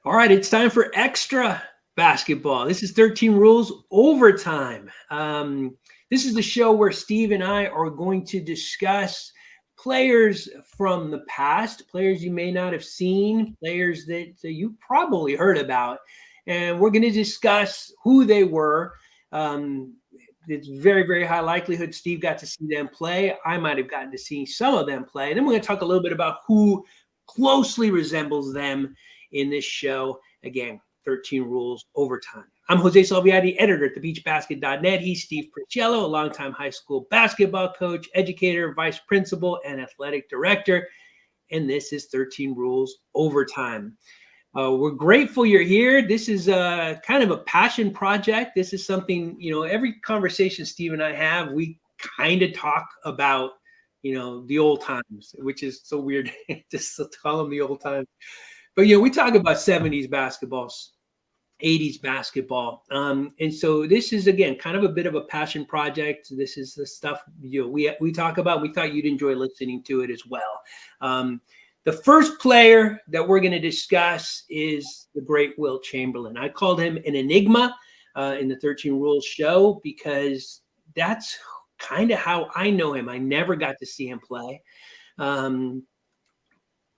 All right, it's time for extra basketball. This is 13 Rules Overtime. This is the show where Steve and I are going to discuss players from the past, players you may not have seen, players that you probably heard about. And we're going to discuss who they were. It's very, very high likelihood Steve got to see them play. I might have gotten to see some of them play. Then we're going to talk a little bit about who closely resembles them in this show. Again, 13 Rules Overtime. I'm Jose Salviati, editor at thebeachbasket.net. He's Steve Purciello, a longtime high school basketball coach, educator, vice principal, and athletic director. And this is 13 Rules Overtime. We're grateful you're here. This is kind of a passion project. This is something, every conversation Steve and I have, we kind of talk about, the old times, which is so weird just to call them the old times. But, we talk about 70s basketball, 80s basketball. And so this is, again, kind of a bit of a passion project. This is the stuff, we talk about. We thought you'd enjoy listening to it as well. The first player that we're going to discuss is the great Wilt Chamberlain. I called him an enigma in the 13 Rules show because that's kind of how I know him. I never got to see him play.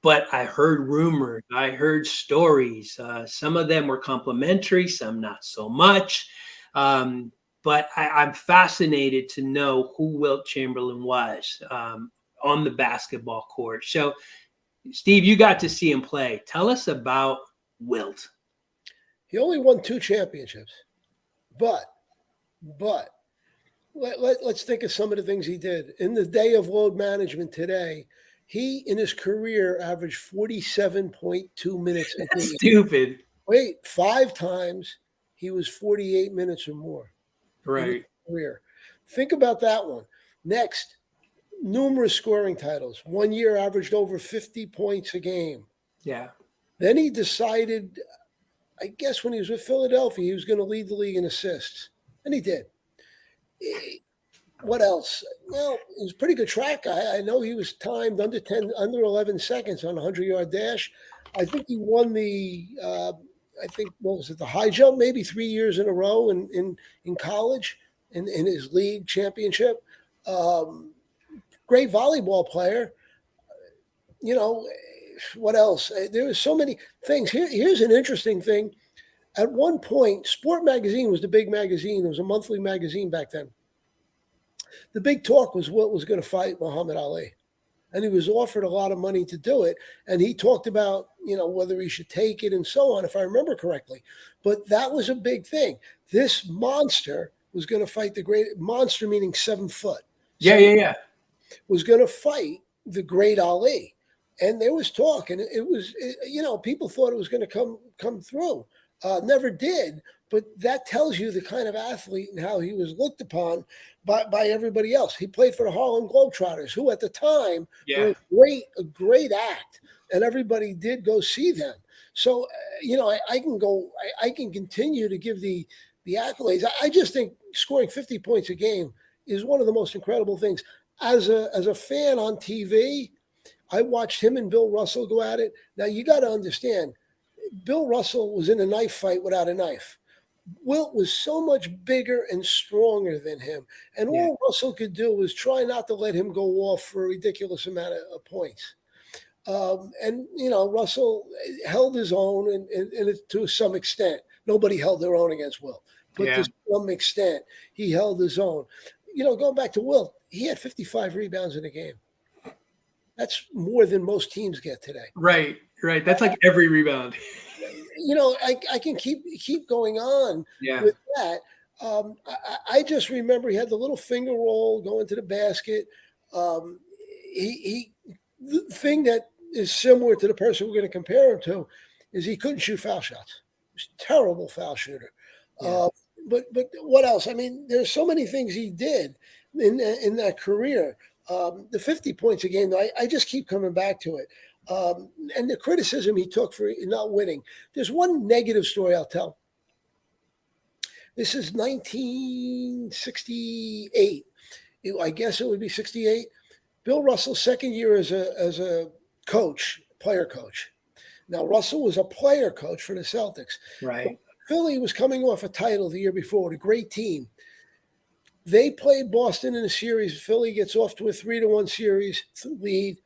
But I heard rumors, I heard stories. Some of them were complimentary, some not so much. But I'm fascinated to know who Wilt Chamberlain was on the basketball court. So, Steve, you got to see him play. Tell us about Wilt. He only won 2 championships, but let's think of some of the things he did. In the day of load management today, he, in his career, averaged 47.2 minutes a game. That's stupid. Wait, 5 times he was 48 minutes or more. Right. In his career. Think about that one. Next, numerous scoring titles. 1 year averaged over 50 points a game. Yeah. Then he decided, I guess when he was with Philadelphia, he was going to lead the league in assists. And he did. What else? Well, it was a pretty good track guy. I know he was timed under 11 seconds on a 100-yard dash. I think he won the, what was it, the high jump, maybe 3 years in a row in college in his league championship. Great volleyball player. What else? There were so many things. Here's an interesting thing. At one point, Sport Magazine was the big magazine. It was a monthly magazine back then. The big talk was Wilt was going to fight Muhammad Ali. And he was offered a lot of money to do it. And he talked about, whether he should take it and so on, if I remember correctly. But that was a big thing. This monster was going to fight the great monster, meaning 7 foot. Yeah. Was going to fight the great Ali. And there was talk, and it was, people thought it was going to come through. Never did, but that tells you the kind of athlete and how he was looked upon by everybody else. He played for the Harlem Globetrotters, who at the time were a great act, and everybody did go see them. So, I can continue to give the accolades. I just think scoring 50 points a game is one of the most incredible things. As a fan on TV, I watched him and Bill Russell go at it. Now, you got to understand, Bill Russell was in a knife fight without a knife. Wilt was so much bigger and stronger than him. And all Russell could do was try not to let him go off for a ridiculous amount of points. Russell held his own and to some extent. Nobody held their own against Wilt. But to some extent, he held his own. Going back to Wilt, he had 55 rebounds in a game. That's more than most teams get today. Right. That's like every rebound. I can keep going on with that. I just remember he had the little finger roll going to the basket. The thing that is similar to the person we're going to compare him to is he couldn't shoot foul shots. He was a terrible foul shooter. Yeah. But what else? I mean, there's so many things he did in that career. The 50 points a game, I just keep coming back to it. And the criticism he took for not winning. There's one negative story I'll tell. This is 1968. I guess it would be 68. Bill Russell's second year as a coach, player coach. Now, Russell was a player coach for the Celtics. Right. Philly was coming off a title the year before with a great team. They played Boston in a series. Philly gets off to a 3-1 series lead.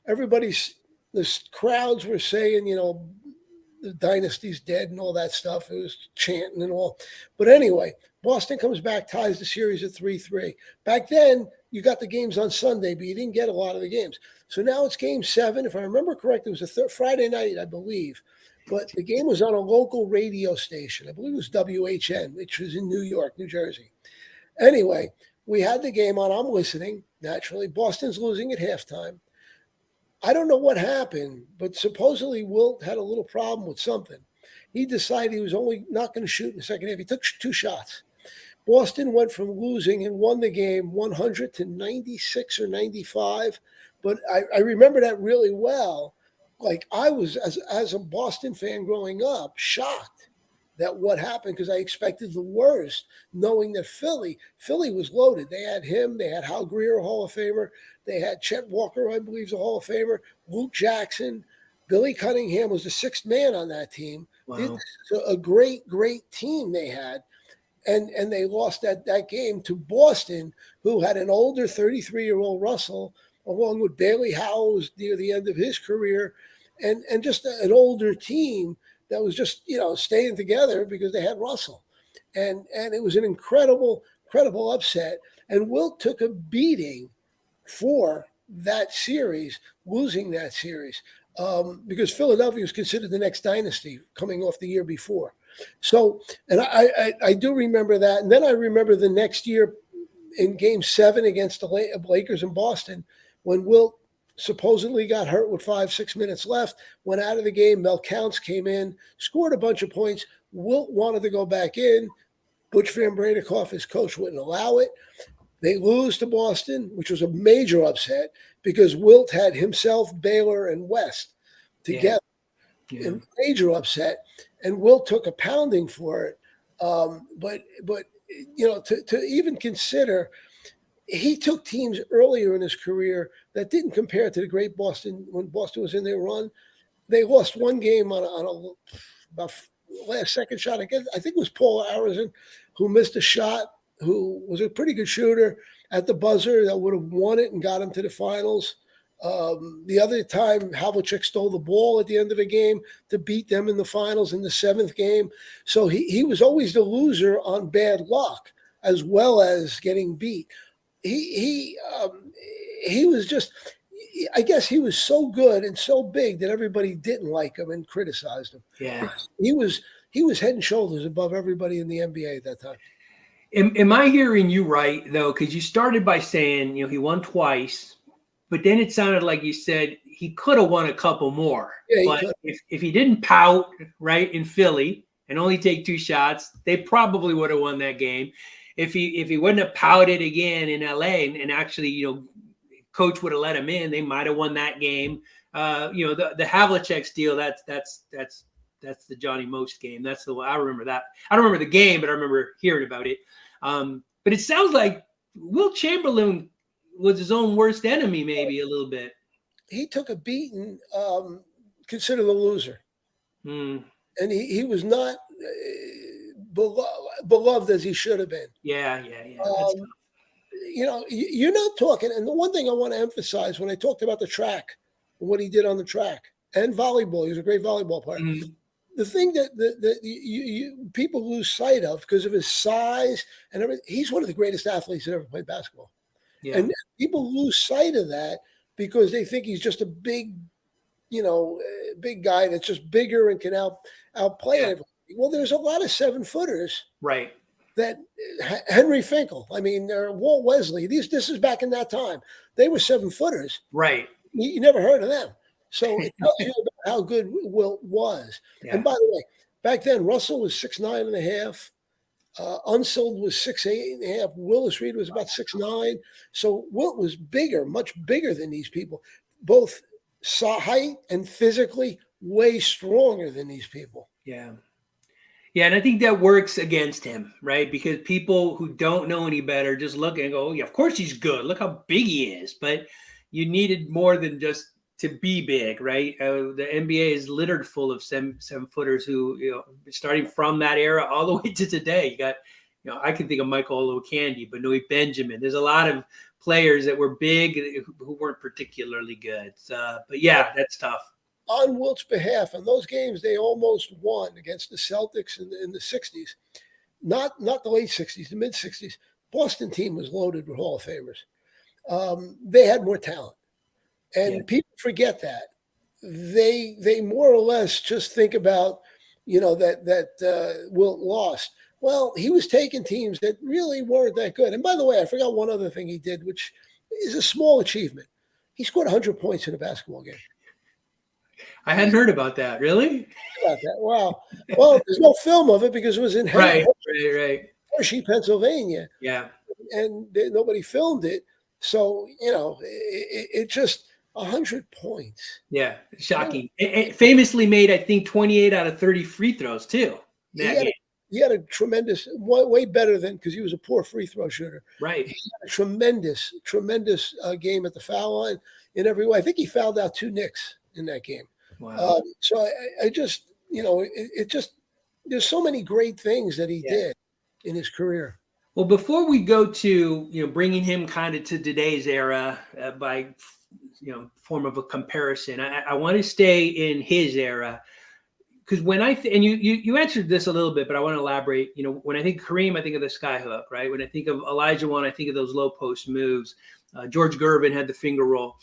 The crowds were saying, the dynasty's dead and all that stuff. It was chanting and all. But anyway, Boston comes back, ties the series at 3-3. Back then, you got the games on Sunday, but you didn't get a lot of the games. So now it's game 7. If I remember correctly, it was a Friday night, I believe. But the game was on a local radio station. I believe it was WHN, which was in New York, New Jersey. Anyway, we had the game on. I'm listening, naturally. Boston's losing at halftime. I don't know what happened, but supposedly Wilt had a little problem with something. He decided he was only not going to shoot in the second half. He took 2 shots. Boston went from losing and won the game 100 to 96 or 95. But I remember that really well. Like, I was, as a Boston fan growing up, shocked that what happened, because I expected the worst, knowing that Philly was loaded. They had him. They had Hal Greer, a Hall of Famer. They had Chet Walker, I believe, is a Hall of Famer. Luke Jackson. Billy Cunningham was the 6th man on that team. Wow. It's a great, great team they had. And they lost that game to Boston, who had an older 33-year-old Russell, along with Bailey Howell, who was near the end of his career, and just an older team that was just, staying together because they had Russell. And it was an incredible upset. And Wilt took a beating for that series, losing that series, because Philadelphia was considered the next dynasty coming off the year before. So, and I do remember that. And then I remember the next year in game 7 against the Lakers in Boston, when Wilt supposedly got hurt with 5-6 minutes left, went out of the game. Mel Counts came in, scored a bunch of points. Wilt wanted to go back in. Butch Van Bradykoff, his coach, wouldn't allow it. They lose to Boston, which was a major upset because Wilt had himself, Baylor, and West together. Yeah. A major upset. And Wilt took a pounding for it. But to even consider, he took teams earlier in his career that didn't compare to the great Boston when Boston was in their run. They lost one game on about last second shot. I think it was Paul Arizin who missed a shot, who was a pretty good shooter at the buzzer that would have won it and got him to the finals. The other time, Havlicek stole the ball at the end of a game to beat them in the finals in the 7th game. So he was always the loser on bad luck as well as getting beat. He was just, I guess he was so good and so big that everybody didn't like him and criticized him. Yeah. He was head and shoulders above everybody in the NBA at that time. Am I hearing you right, though? Because you started by saying, he won twice, but then it sounded like you said he could have won a couple more. Yeah, but if he didn't pout, right, in Philly and only take 2 shots, they probably would have won that game. If he wouldn't have pouted again in LA and actually, coach would have let him in, they might have won that game. The Havlicek deal, that's the Johnny Most game. That's the one I remember that. I don't remember the game, but I remember hearing about it. But it sounds like Wilt Chamberlain was his own worst enemy, maybe a little bit. He took a beating, considered a loser. And he was not beloved as he should have been. Yeah. You're not talking. And the one thing I want to emphasize when I talked about the track, what he did on the track and volleyball, he was a great volleyball player. Mm-hmm. The thing that people lose sight of because of his size and everything, he's one of the greatest athletes that ever played basketball. Yeah. And people lose sight of that because they think he's just a big, big guy that's just bigger and can outplay everybody. Well, there's a lot of 7-footers. Right. That Henry Finkel, Walt Wesley, this is back in that time. They were 7-footers. Right. You never heard of them. So it tells you about how good Wilt was. Yeah. And by the way, back then, Russell was 6'9.5". Unsold was 6'8.5". Willis Reed was about 6'9". So Wilt was bigger, much bigger than these people, both height and physically way stronger than these people. Yeah. Yeah, and I think that works against him, right? Because people who don't know any better just look and go, oh, yeah, of course he's good. Look how big he is. But you needed more than just to be big, right? The NBA is littered full of seven-footers who, starting from that era all the way to today. You got, I can think of Michael Olowokandi, Benoit Benjamin. There's a lot of players that were big who weren't particularly good. But yeah, that's tough. On Wilt's behalf, in those games, they almost won against the Celtics in the 60s. Not the late 60s, the mid 60s. Boston team was loaded with Hall of Famers. They had more talent. And people forget that. They more or less just think about, that Wilt lost. Well, he was taking teams that really weren't that good. And by the way, I forgot one other thing he did, which is a small achievement. He scored 100 points in a basketball game. I hadn't heard about that. Really? About that. Wow. Well, there's no film of it because it was in right. Hershey, Pennsylvania. Yeah. And nobody filmed it. So, it just 100 points. Yeah. Shocking. It famously made, I think, 28 out of 30 free throws, too. He had a tremendous, way better than, because he was a poor free throw shooter. Right. He had a tremendous game at the foul line in every way. I think he fouled out 2 Knicks in that game. Wow. So I just, it just, there's so many great things that he did in his career. Well, before we go to, bringing him kind of to today's era by, form of a comparison, I want to stay in his era. Because when and you answered this a little bit, but I want to elaborate. When I think Kareem, I think of the sky hook, right? When I think of Olajuwon, I think of those low post moves. George Gervin had the finger roll.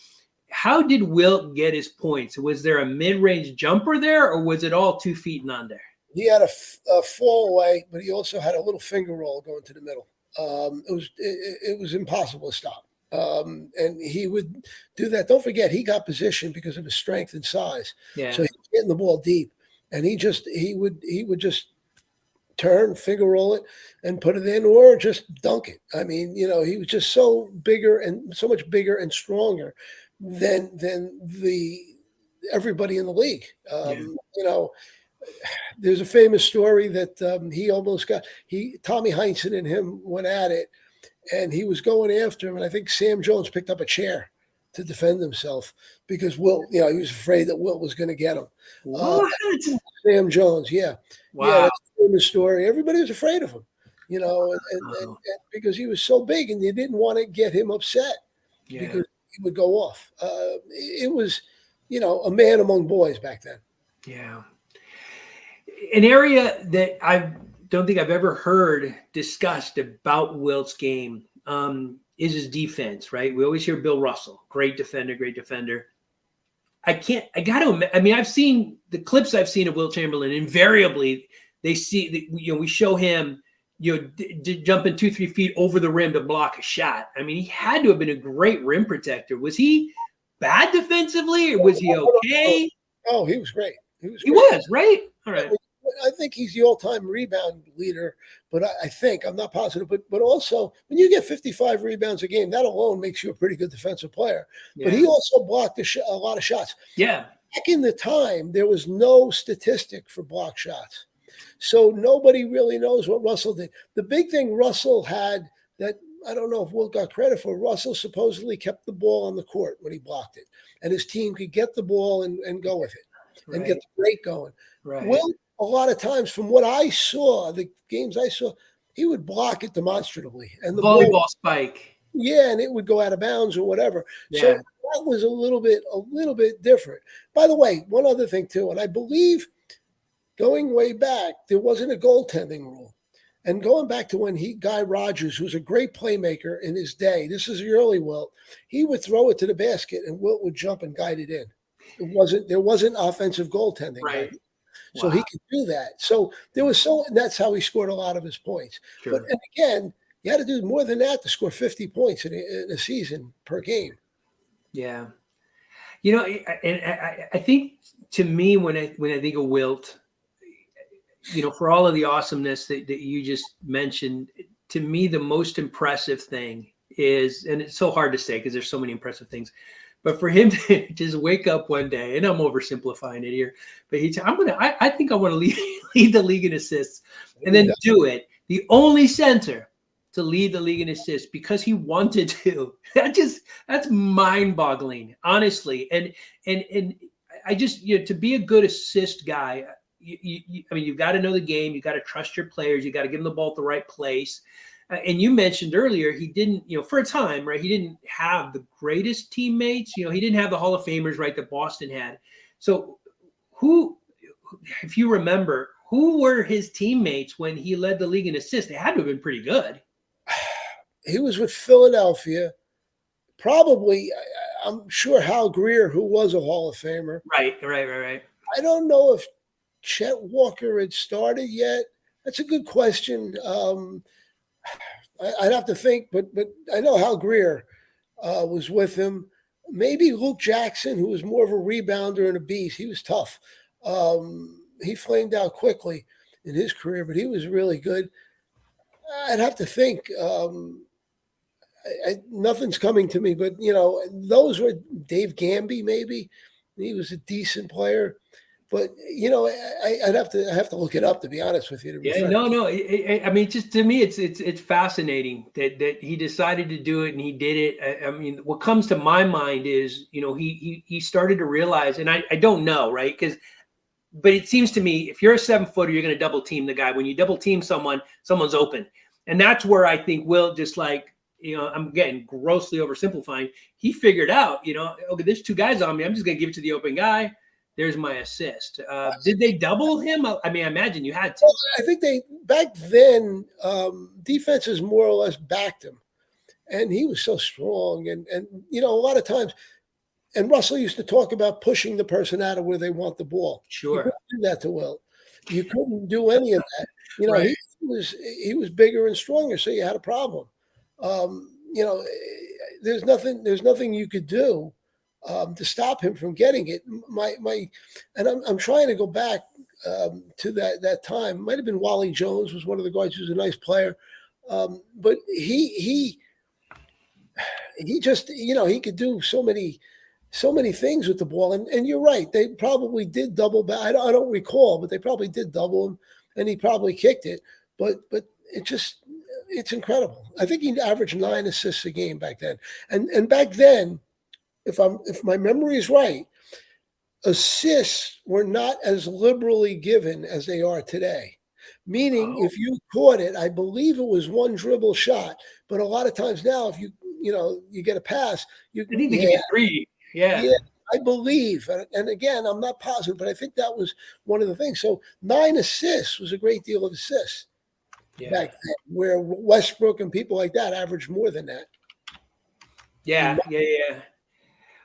How did Wilt get his points? Was there a mid-range jumper there, or was it all 2 feet and under? He had a fall away, but he also had a little finger roll going to the middle. It was impossible to stop. And he would do that. Don't forget, he got position because of his strength and size. Yeah. So he was getting the ball deep. And he would just turn, finger roll it, and put it in, or just dunk it. I mean, he was just so much bigger and stronger than everybody in the league. There's a famous story that he almost got. Tommy Heinsohn and him went at it, and he was going after him, and I think Sam Jones picked up a chair to defend himself because Wilt, he was afraid that Wilt was going to get him. What? Sam Jones, yeah. Wow. Yeah, that's a famous story. Everybody was afraid of him, and because he was so big and you didn't want to get him upset because he would go off. It was, a man among boys back then. Yeah. An area that I don't think I've ever heard discussed about Wilt's game is his defense, right? We always hear Bill Russell, great defender. I've seen the clips I've seen of Wilt Chamberlain. Invariably, they see, we show him, jumping 2-3 feet over the rim to block a shot. I mean, he had to have been a great rim protector. Was he bad defensively, or was he okay? Oh, he was great. He was, right? All right. I think he's the all-time rebound leader, but I think, I'm not positive, but also when you get 55 rebounds a game, that alone makes you a pretty good defensive player. Yeah. But he also blocked a lot of shots. Yeah. Back in the time, there was no statistic for block shots. So nobody really knows what Russell did. The big thing Russell had that I don't know if Wilt got credit for, Russell supposedly kept the ball on the court when he blocked it, and his team could get the ball and go with it and get the break going. Right. Wilt, a lot of times, from what I saw, the games I saw, he would block it demonstratively. And the volleyball spike. Yeah, and it would go out of bounds or whatever. Yeah. So that was a little bit different. By the way, one other thing too, and I believe going way back, there wasn't a goaltending rule. And going back to when Guy Rogers, who's a great playmaker in his day, this is the early Wilt, he would throw it to the basket and Wilt would jump and guide it in. There wasn't offensive goaltending. Right. So he could do that. So and that's how he scored a lot of his points. Sure. But and again, you had to do more than that to score 50 points in a season per game. Yeah. And I think, to me, when I think of Wilt, for all of the awesomeness that you just mentioned, to me, the most impressive thing is, and it's so hard to say because there's so many impressive things, but for him to just wake up one day, and I'm oversimplifying it here, but I think I want to lead the league in assists, and then do it. The only center to lead the league in assists because he wanted to. That's mind-boggling, honestly. And I just, to be a good assist guy, I mean, you've got to know the game. You got to trust your players. You got to give them the ball at the right place. And you mentioned earlier, he didn't, for a time, right? He didn't have the greatest teammates. He didn't have the Hall of Famers, right, that Boston had. So who, if you remember, who were his teammates when he led the league in assists? They had to have been pretty good. He was with Philadelphia. Probably, I'm sure Hal Greer, who was a Hall of Famer. Right. I don't know if Chet Walker had started yet. That's a good question. I'd have to think, but I know Hal Greer was with him. Maybe Luke Jackson, who was more of a rebounder and a beast. He was tough. He flamed out quickly in his career, but he was really good. I'd have to think. Nothing's coming to me, but those were Dave Gamby. Maybe he was a decent player, but I have to look it up, to be honest with you. No. I mean, just to me, it's fascinating that he decided to do it and he did it. I mean, what comes to my mind is he started to realize, and I don't know, right? But it seems to me, if you're a 7-footer, you're going to double team the guy. When you double team someone, someone's open, and that's where I think Wilt, just like, I'm getting grossly oversimplifying. He figured out, okay, there's two guys on me. I'm just going to give it to the open guy. There's my assist. Did they double him? I mean, I imagine you had to. Well, I think back then, defenses more or less backed him. And he was so strong. And a lot of times, and Russell used to talk about pushing the person out of where they want the ball. Sure. You couldn't do that to Wilt. You couldn't do any of that. Right. He was bigger and stronger, so you had a problem. There's nothing you could do to stop him from getting it. I'm trying to go back to that time. It might have been Wally Jones was one of the guys who was a nice player, but he just he could do so many things with the ball. And you're right, they probably did double back. I don't recall, but they probably did double him, and he probably kicked it. But it's incredible. I think he averaged 9 assists a game back then. And back then, if my memory is right, assists were not as liberally given as they are today. Meaning, if you caught it, I believe it was one dribble shot. But a lot of times now, if you get a pass, I think they give you 3. Yeah, I believe. And again, I'm not positive, but I think that was one of the things. So 9 assists was a great deal of assists. Yeah. Back then, where Westbrook and people like that averaged more than that. Yeah.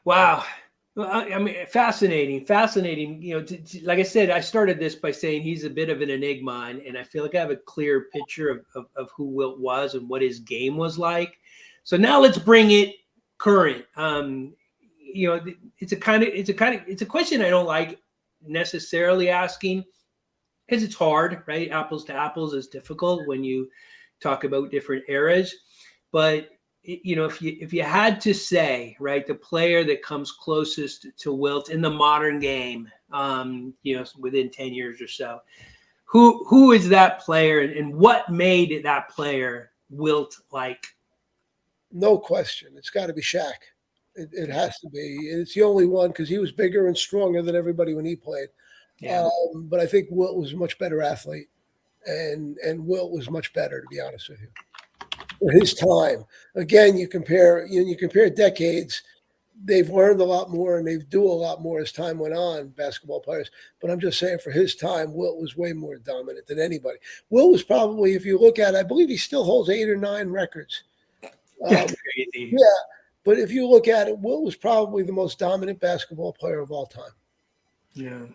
Wow. Well, I mean, fascinating. Like I said, I started this by saying he's a bit of an enigma, and I feel like I have a clear picture of who Wilt was and what his game was like. So now let's bring it current. It's a question I don't like necessarily asking, because it's hard, right? Apples to apples is difficult when you talk about different eras. But if you had to say, right, the player that comes closest to Wilt in the modern game, within 10 years or so, who is that player, and what made that player Wilt like? No question, it's got to be Shaq. It has to be. It's the only one, because he was bigger and stronger than everybody when he played. Yeah. But I think Wilt was a much better athlete, and Wilt was much better, to be honest with you. For his time, again, you compare decades. They've learned a lot more, and they do a lot more as time went on, basketball players. But I'm just saying, for his time, Wilt was way more dominant than anybody. Wilt was probably, if you look at it, I believe he still holds 8 or 9 records. That's crazy. Yeah, but if you look at it, Wilt was probably the most dominant basketball player of all time. Yeah.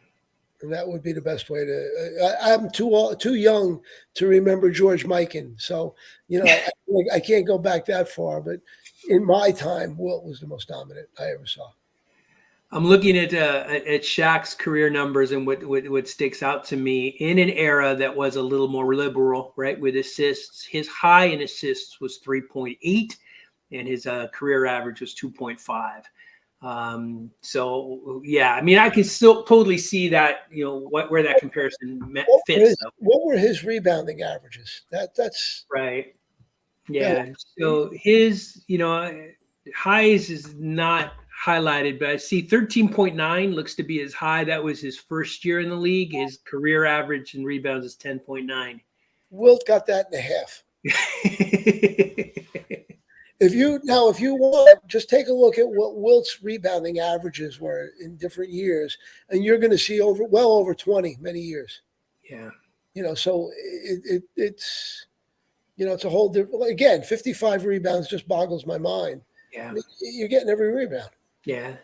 And that would be the best way to. I'm too young to remember George Mikan, so I can't go back that far. But in my time, Wilt was the most dominant I ever saw. I'm looking at Shaq's career numbers, and what sticks out to me in an era that was a little more liberal, right, with assists. His high in assists was 3.8, and his career average was 2.5. So yeah, I mean, I can still totally see that, where that comparison fits. What were his rebounding averages? That's right. Yeah. So his, highs is not highlighted, but I see 13.9 looks to be his high. That was his first year in the league. His career average in rebounds is 10.9. Wilt got that in a half. If you want, just take a look at what Wilt's rebounding averages were in different years, and you're going to see well over 20 many years. Yeah. So it's it's a whole different. Again, 55 rebounds just boggles my mind. Yeah. I mean, you're getting every rebound. Yeah.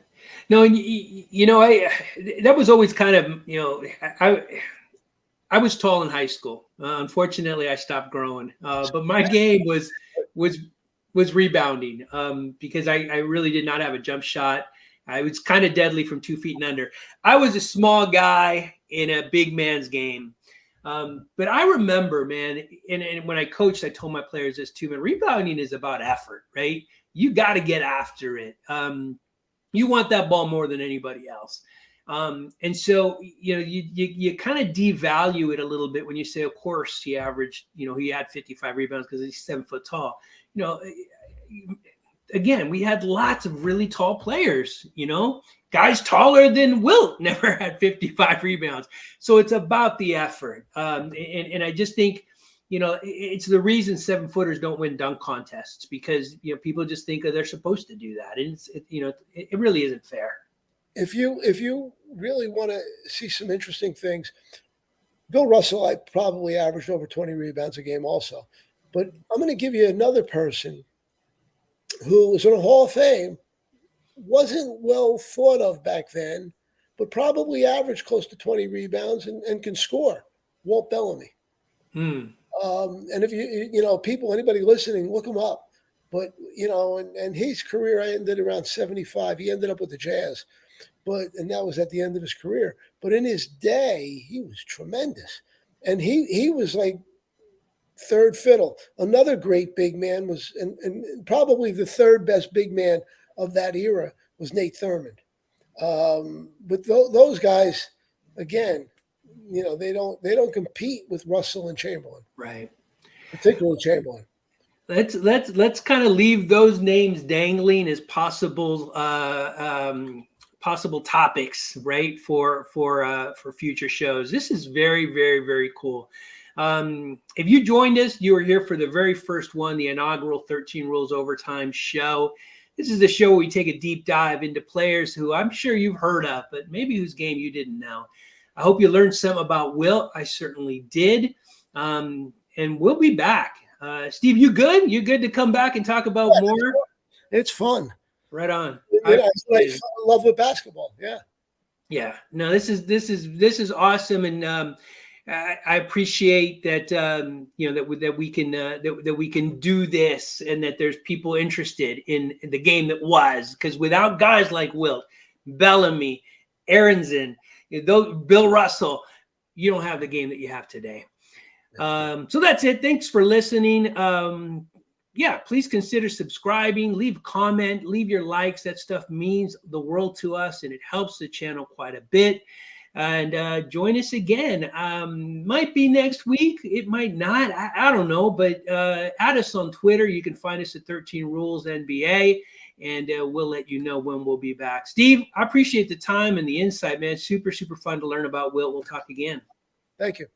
No, that was always kind of, I was tall in high school. Unfortunately, I stopped growing. But my game was rebounding because I really did not have a jump shot. I was kind of deadly from 2 feet and under. I was a small guy in a big man's game. But I remember, man, and when I coached, I told my players this too, man, rebounding is about effort, right? You got to get after it. You want that ball more than anybody else. And so, you kind of devalue it a little bit when you say, of course, he averaged, he had 55 rebounds because he's 7 foot tall. Again, we had lots of really tall players, guys taller than Wilt never had 55 rebounds. So it's about the effort. And I just think, it's the reason 7-footers don't win dunk contests because, people just think that they're supposed to do that. And it really isn't fair. If you really want to see some interesting things, Bill Russell, I probably averaged over 20 rebounds a game also. But I'm going to give you another person who was in a Hall of Fame, wasn't well thought of back then, but probably averaged close to 20 rebounds and can score. Walt Bellamy. And if anybody listening, look him up. But, and his career ended around 75. He ended up with the Jazz. And that was at the end of his career. But in his day, he was tremendous. And he was like third fiddle. Another great big man was, and probably the third best big man of that era was Nate Thurmond. But those guys, again, they don't compete with Russell and Chamberlain, right? Particularly Chamberlain. Let's kind of leave those names dangling as possible possible topics, right, for future shows. This is very, very, very cool. If you joined us, you were here for the very first one, the inaugural 13 Rules Overtime show. This is the show where we take a deep dive into players who I'm sure you've heard of, but maybe whose game you didn't know. I hope you learned some about Wilt. I certainly did. And we'll be back. Steve, you good? You good to come back and talk about more? It's fun. Right on. It's what I love with basketball. Yeah. Yeah. No, this is awesome, and I appreciate that that we can do this, and that there's people interested in the game that was, because without guys like Wilt, Bellamy, Aronson, Bill Russell, you don't have the game that you have today. So that's it. Thanks for listening. Please consider subscribing, leave a comment, leave your likes. That stuff means the world to us, and it helps the channel quite a bit. And join us again. Might be next week. It might not. I don't know. But add us on Twitter. You can find us at 13 Rules NBA, and we'll let you know when we'll be back. Steve, I appreciate the time and the insight, man. Super, super fun to learn about Wilt. We'll talk again. Thank you.